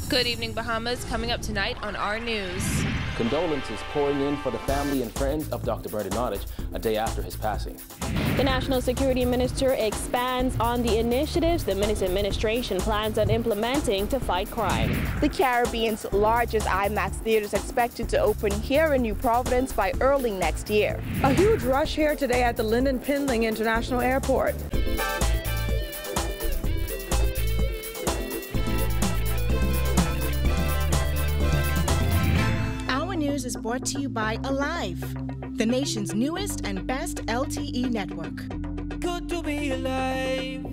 Good evening, Bahamas. Coming up tonight on our news. Condolences pouring in for the family and friends of Dr. Nottage a day after his passing. The National Security Minister expands on the initiatives the Minister administration plans on implementing to fight crime. The Caribbean's largest IMAX theater is expected to open here in New Providence by early next year. A huge rush here today at the Lynden Pindling International Airport. News is brought to you by Alive, the nation's newest and best LTE network. Good to be alive.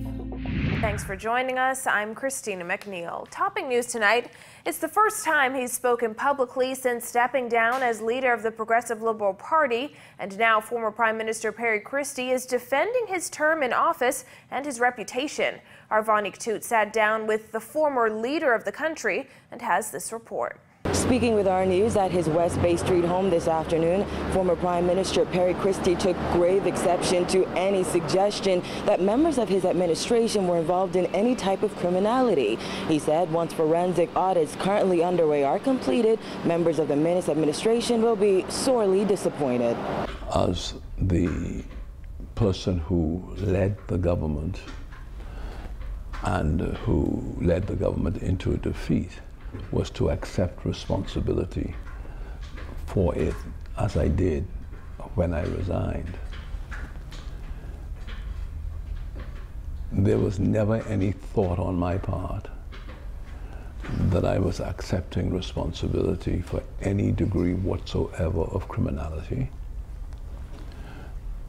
Thanks for joining us. I'm Christina McNeil. Topping news tonight, it's the first time he's spoken publicly since stepping down as leader of the Progressive Liberal Party, and now former Prime Minister KRISTIE is defending his term in office and his reputation. Our VAUGHNIQUE TOOTE sat down with the former leader of the country and has this report. Speaking with our news at his West Bay Street home this afternoon, former Prime Minister KRISTIE took grave exception to any suggestion that members of his administration were involved in any type of criminality. He said once forensic audits currently underway are completed, members of the Minister administration will be sorely disappointed. As the person who led the government and who led the government into defeat, was to accept responsibility for it, as I did when I resigned. There was never any thought on my part that I was accepting responsibility for any degree whatsoever of criminality,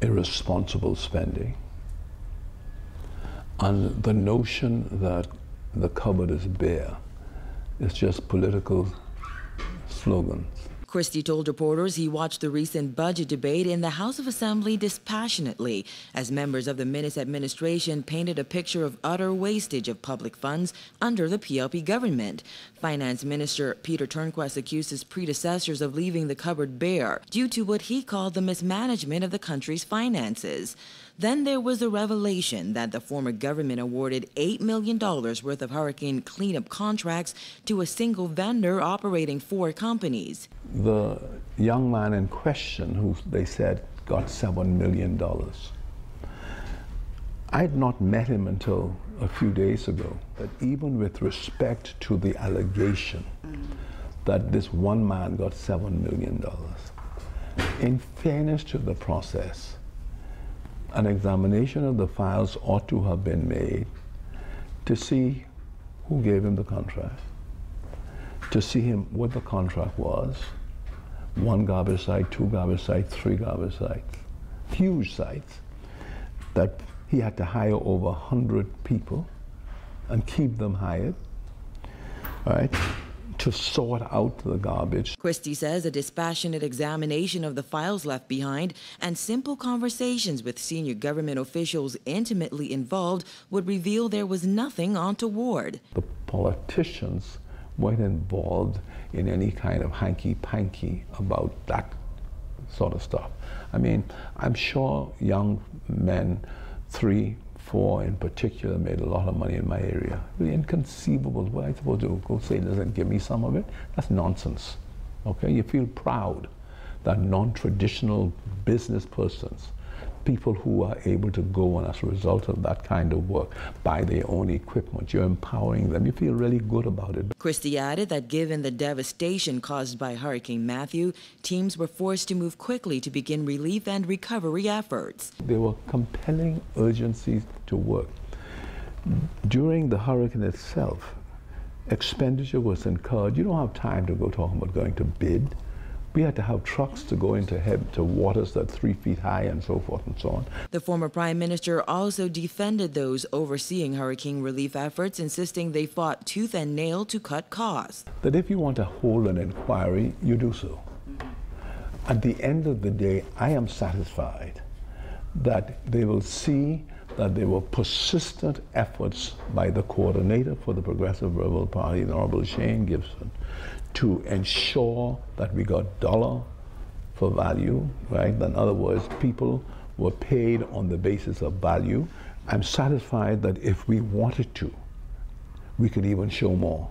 irresponsible spending, and the notion that the cupboard is bare. It's just political slogans. KRISTIE told reporters he watched the recent budget debate in the House of Assembly dispassionately as members of the Minister administration painted a picture of utter wastage of public funds under the PLP government. Finance Minister Peter Turnquest accused his predecessors of leaving the cupboard bare due to what he called the mismanagement of the country's finances. Then there was the revelation that the former government awarded $8 million worth of hurricane cleanup contracts to a single vendor operating 4 companies. The young man in question, who they said got $7 million, I had not met him until a few days ago. But even with respect to the allegation that this one man got $7 million, in fairness to the process, an examination of the files ought to have been made to see who gave him the contract, to see him what the contract was. 1 garbage site, 2 garbage sites, 3 garbage sites, huge sites that he had to hire over 100 people and keep them hired, all right, to sort out the garbage. KRISTIE says a dispassionate examination of the files left behind and simple conversations with senior government officials intimately involved would reveal there was nothing untoward. The politicians weren't involved in any kind of hanky-panky about that sort of stuff. I mean, I'm sure young men, 3, 4 in particular, made a lot of money in my area. Really inconceivable. What am I supposed to do? Go say, listen, give me some of it? That's nonsense. Okay? You feel proud that non-traditional business persons, people who are able to go on as a result of that kind of work, buy their own equipment, you're empowering them. You feel really good about it. KRISTIE added that given the devastation caused by Hurricane Matthew, teams were forced to move quickly to begin relief and recovery efforts. There were compelling urgencies to work. During the hurricane itself, expenditure was incurred. You don't have time to go talking about going to bid. We had to have trucks to go into waters that 3 feet high and so forth and so on. The former Prime Minister also defended those overseeing hurricane relief efforts, insisting they fought tooth and nail to cut costs. That if you want to hold an inquiry, you do so. At the end of the day, I am satisfied that they will see that there were persistent efforts by the coordinator for the Progressive Liberal Party, the Honorable Shane Gibson, to ensure that we got dollar for value, right? In other words, people were paid on the basis of value. I'm satisfied that if we wanted to, we could even show more.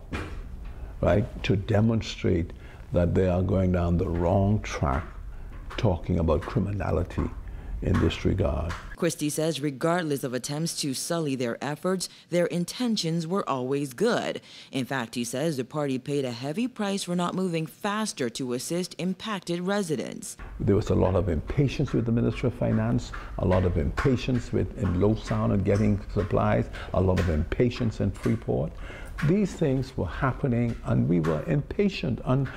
right, to demonstrate that they are going down the wrong track talking about criminality in this regard. Christie says regardless of attempts to sully their efforts, their intentions were always good. In fact, he says the party paid a heavy price for not moving faster to assist impacted residents. There was a lot of impatience with the Ministry of Finance, a lot of impatience in Low Sound and getting supplies, a lot of impatience in Freeport. These things were happening and we were impatient, and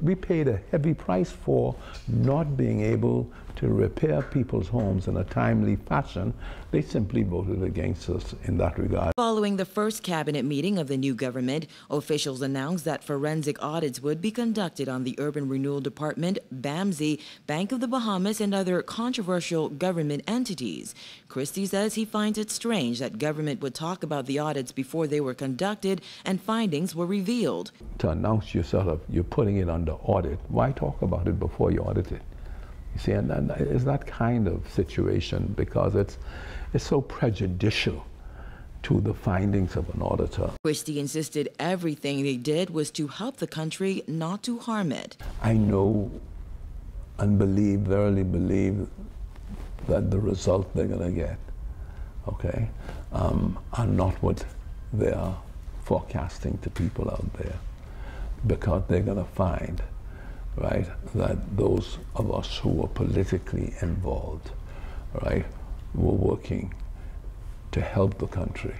we paid a heavy price for not being able to repair people's homes in a timely fashion. They simply voted against us in that regard. Following the first cabinet meeting of the new government, officials announced that forensic audits would be conducted on the Urban Renewal Department, BAMSI, Bank of the Bahamas, and other controversial government entities. Christie says he finds it strange that government would talk about the audits before they were conducted and findings were revealed. To announce yourself, you're putting it under audit, why talk about it before you audit it? You see, and it's that kind of situation because it's so prejudicial to the findings of an auditor. Christie insisted everything they did was to help the country, not to harm it. I know and verily believe that the result they're going to get, okay, are not what they are forecasting to people out there, because they're going to find, right, that those of us who were politically involved, right, were working to help the country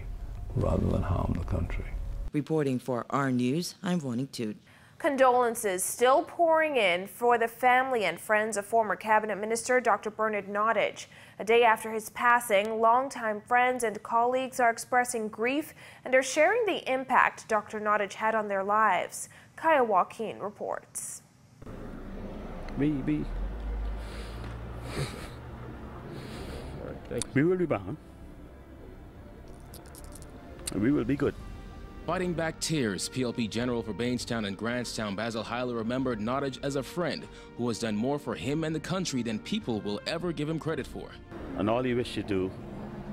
rather than harm the country. Reporting for our News, I'm VAUGHNIQUE. Condolences still pouring in for the family and friends of former cabinet minister Dr. Bernard Nottage. A day after his passing, longtime friends and colleagues are expressing grief and are sharing the impact Dr. Nottage had on their lives. Kaya Joaquin reports. We will be bound. We will be good. Fighting back tears, PLP General for Bainstown and Grantstown Basil HUYLER remembered Nottage as a friend who has done more for him and the country than people will ever give him credit for. And all he wished to do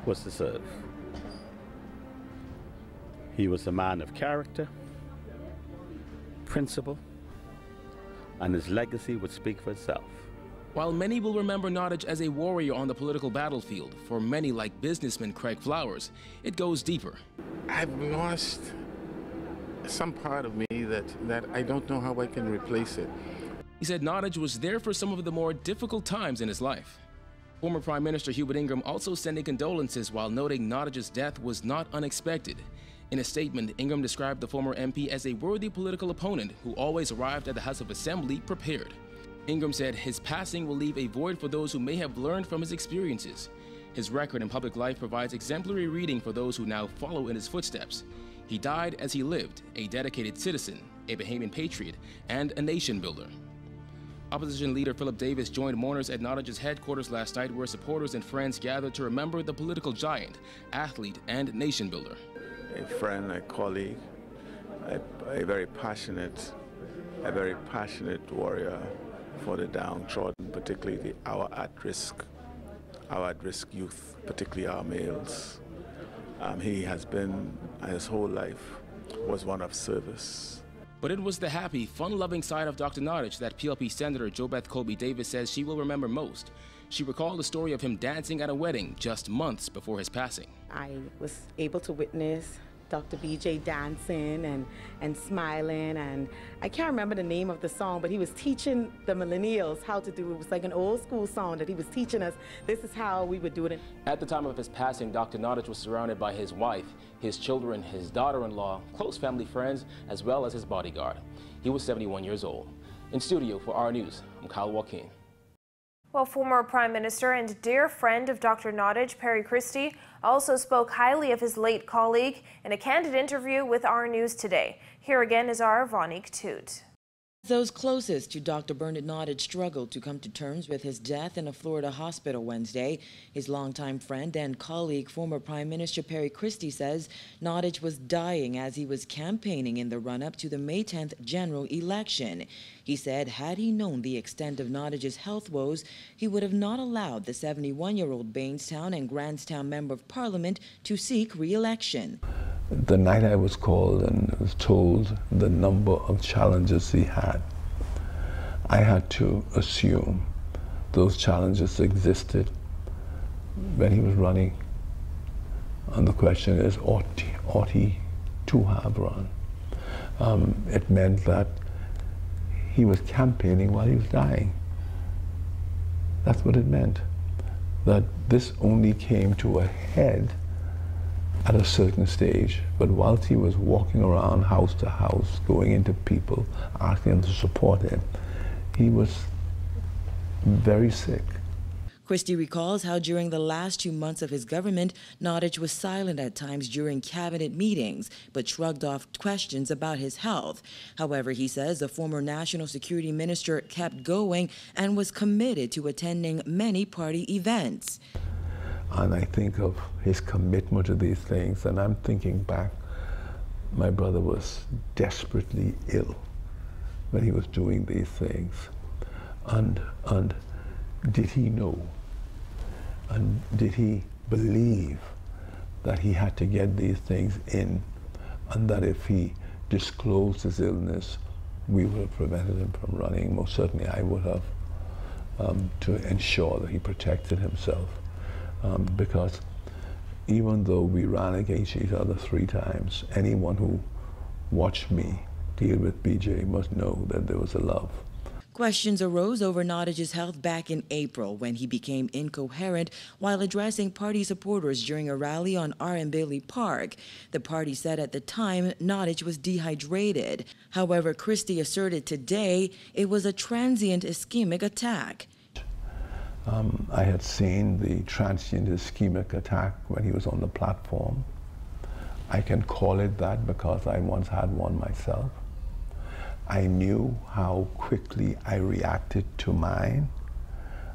was to serve. He was a man of character, principle, and his legacy would speak for itself. While many will remember Nottage as a warrior on the political battlefield, for many, like businessman Craig Flowers, it goes deeper. I've lost some part of me that I don't know how I can replace it. He said Nottage was there for some of the more difficult times in his life. Former Prime Minister Hubert Ingraham also sending condolences while noting Nottage's death was not unexpected. In a statement, Ingraham described the former MP as a worthy political opponent who always arrived at the House of Assembly prepared. Ingraham said his passing will leave a void for those who may have learned from his experiences. His record in public life provides exemplary reading for those who now follow in his footsteps. He died as he lived, a dedicated citizen, a Bahamian patriot, and a nation builder. Opposition leader Philip Davis joined mourners at Nottage's headquarters last night, where supporters and friends gathered to remember the political giant, athlete, and nation builder. A friend, a colleague, a very passionate warrior for the downtrodden, particularly our at-risk youth, particularly our males. He has been, his whole life, was one of service. But it was the happy, fun-loving side of Dr. Nottage that PLP Senator JOBETH Colby Davis says she will remember most. She recalled the story of him dancing at a wedding just months before his passing. I was able to witness Dr. BJ dancing and smiling, and I can't remember the name of the song, but he was teaching the millennials how to do it. It was like an old school song that he was teaching us. This is how we would do it. At the time of his passing, Dr. Nottage was surrounded by his wife, his children, his daughter-in-law, close family friends, as well as his bodyguard. He was 71 years old. In studio for our News, I'm Kyle Joaquin. Well, former Prime Minister and dear friend of Dr. Nottage, KRISTIE, also spoke highly of his late colleague in a candid interview with our News today. Here again is our VAUGHNIQUE TOOTE. Those closest to Dr. Bernard Nottage struggled to come to terms with his death in a Florida hospital Wednesday. His longtime friend and colleague, former Prime Minister KRISTIE, says Nottage was dying as he was campaigning in the run-up to the May 10th general election. He said had he known the extent of Nottage's health woes, he would have not allowed the 71-year-old Bainstown and Grantstown Member of Parliament to seek re-election. The night I was called and was told the number of challenges he had, I had to assume those challenges existed when he was running. And the question is, ought he to have run? It meant that he was campaigning while he was dying. That's what it meant. That this only came to a head at a certain stage, but whilst he was walking around house to house, going into people, asking them to support him, he was very sick. Christie recalls how during the last 2 months of his government, Nottage was silent at times during cabinet meetings, but shrugged off questions about his health. However, he says the former National Security Minister kept going and was committed to attending many party events. And I think of his commitment to these things, and I'm thinking back, my brother was desperately ill when he was doing these things. And did he know? And did he believe that he had to get these things in, and that if he disclosed his illness, we would have prevented him from running? Most certainly I would have, to ensure that he protected himself. Because even though we ran against each other 3 times, anyone who watched me deal with BJ must know that there was a love. Questions arose over Nottage's health back in April when he became incoherent while addressing party supporters during a rally on R. Bailey Park. The party said at the time Nottage was dehydrated. However, Christie asserted today it was a transient ischemic attack. I had seen the transient ischemic attack when he was on the platform. I can call it that because I once had one myself. I knew how quickly I reacted to mine.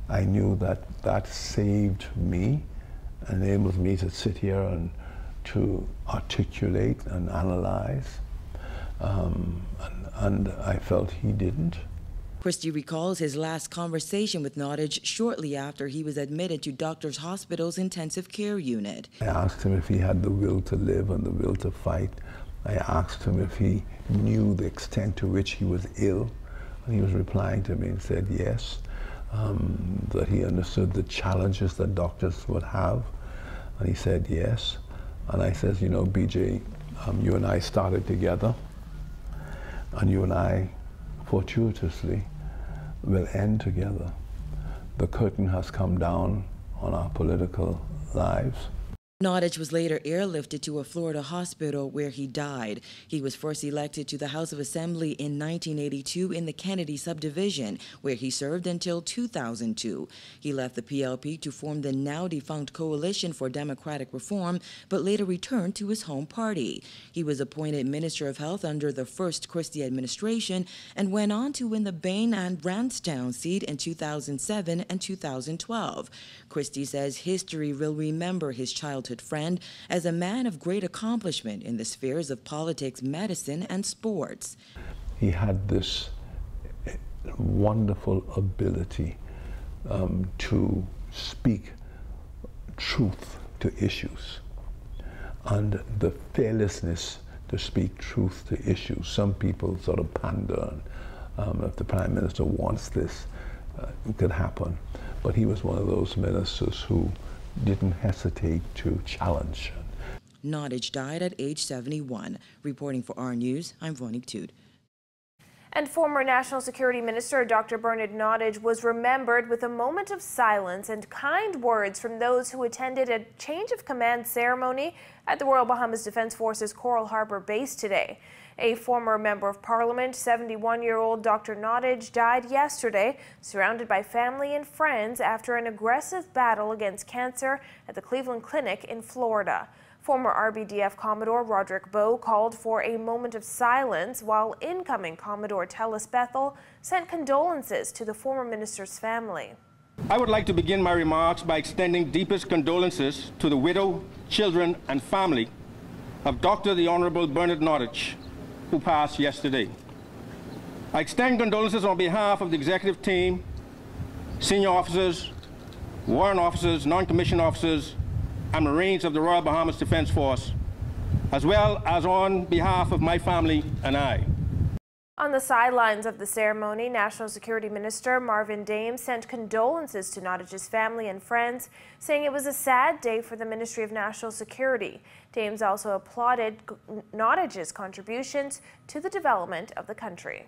I knew that that saved me, enabled me to sit here and to articulate and analyze. And I felt he didn't. Christie recalls his last conversation with Nottage shortly after he was admitted to Doctors Hospital's intensive care unit. I asked him if he had the will to live and the will to fight. I asked him if he knew the extent to which he was ill, and he was replying to me and said yes, that he understood the challenges that doctors would have, and he said yes. And I said, you know, BJ, you and I started together, and you and I, fortuitously, will end together. The curtain has come down on our political lives. Nottage was later airlifted to a Florida hospital where he died. He was first elected to the House of Assembly in 1982 in the Kennedy subdivision, where he served until 2002. He left the PLP to form the now-defunct Coalition for Democratic Reform, but later returned to his home party. He was appointed Minister of Health under the first Christie administration and went on to win the Bain and Brantstown seat in 2007 and 2012. Christie says history will remember his childhood friend as a man of great accomplishment in the spheres of politics, medicine, and sports. He had this wonderful ability to speak truth to issues, and the fearlessness to speak truth to issues. Some people sort of pander, if the Prime Minister wants this, it could happen. But he was one of those ministers who didn't hesitate to challenge. Nottage died at age 71. Reporting for R News, I'm VAUGHNIQUE TOOTE. And former National Security Minister Dr. Bernard Nottage was remembered with a moment of silence and kind words from those who attended a change of command ceremony at the Royal Bahamas Defense Force's Coral Harbor base today. A former member of Parliament, 71-year-old Dr. Nottage, died yesterday, surrounded by family and friends after an aggressive battle against cancer at the Cleveland Clinic in Florida. Former RBDF Commodore Roderick BOWE called for a moment of silence, while incoming Commodore Tellis Bethel sent condolences to the former minister's family. I would like to begin my remarks by extending deepest condolences to the widow, children, and family of Dr. the Honorable Bernard Nottage, who passed yesterday. I extend condolences on behalf of the executive team, senior officers, warrant officers, non-commissioned officers, and Marines of the Royal Bahamas Defense Force, as well as on behalf of my family and I. On the sidelines of the ceremony, National Security Minister Marvin Dames sent condolences to Nottage's family and friends, saying it was a sad day for the Ministry of National Security. Dames also applauded Nottage's contributions to the development of the country.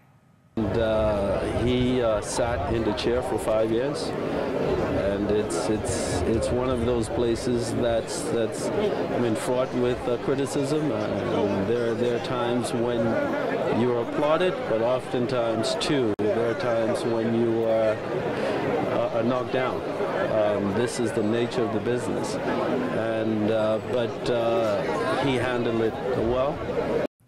And he sat in the chair for 5 years, and it's one of those places that's fraught with criticism. There are times when you are applauded, but oftentimes too there are times when you are knocked down. This is the nature of the business, but he handled it well.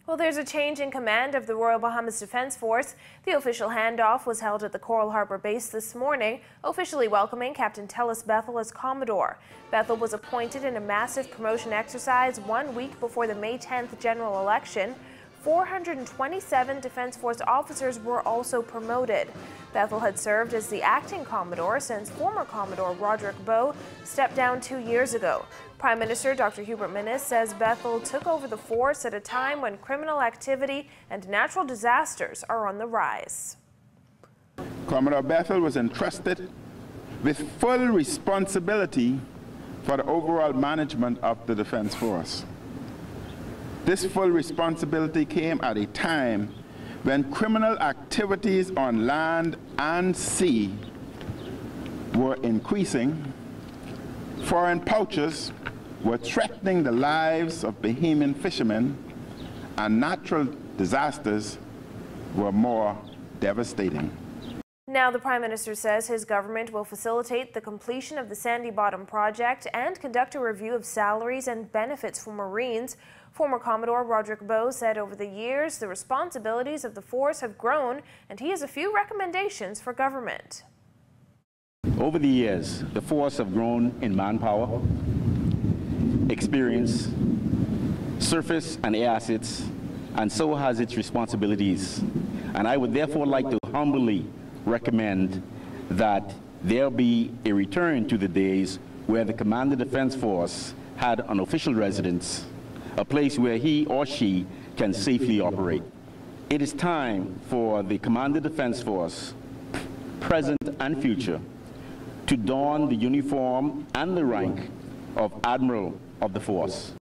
Well, there's a change in command of the Royal Bahamas Defense Force. The official handoff was held at the Coral Harbor base this morning, officially welcoming Captain Tellis Bethel as Commodore. Bethel was appointed in a massive promotion exercise 1 week before the May 10th general election. 427 Defense Force officers were also promoted. Bethel had served as the acting Commodore since former Commodore Roderick BOWE stepped down 2 years ago. Prime Minister Dr. Hubert Minnis says Bethel took over the force at a time when criminal activity and natural disasters are on the rise. Commodore Bethel was entrusted with full responsibility for the overall management of the Defense Force. This full responsibility came at a time when criminal activities on land and sea were increasing, foreign poachers were threatening the lives of Bahamian fishermen, and natural disasters were more devastating. Now the Prime Minister says his government will facilitate the completion of the Sandy Bottom project and conduct a review of salaries and benefits for Marines. Former Commodore Roderick BOWE said over the years the responsibilities of the force have grown, and he has a few recommendations for government. Over the years, the force have grown in manpower, experience, surface and air assets, and so has its responsibilities. And I would therefore like to humbly recommend that there be a return to the days where the Commander Defense Force had an official residence, a place where he or she can safely operate. It is time for the Commander Defense Force, present and future, to don the uniform and the rank of Admiral of the Force.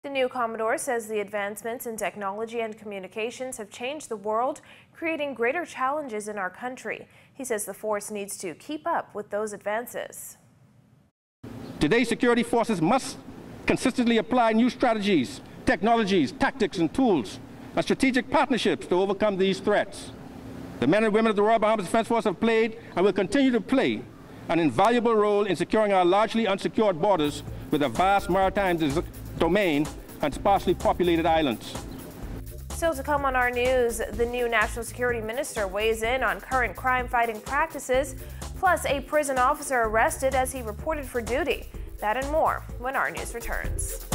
The new Commodore says the advancements in technology and communications have changed the world, creating greater challenges in our country. He says the force needs to keep up with those advances. Today's security forces must consistently apply new strategies, technologies, tactics, and tools, and strategic partnerships to overcome these threats. The men and women of the Royal Bahamas Defense Force have played and will continue to play an invaluable role in securing our largely unsecured borders with a vast maritime domain and sparsely populated islands. Still to come on our news, the new National Security Minister weighs in on current crime-fighting practices, plus a prison officer arrested as he reported for duty. That and more when our news returns.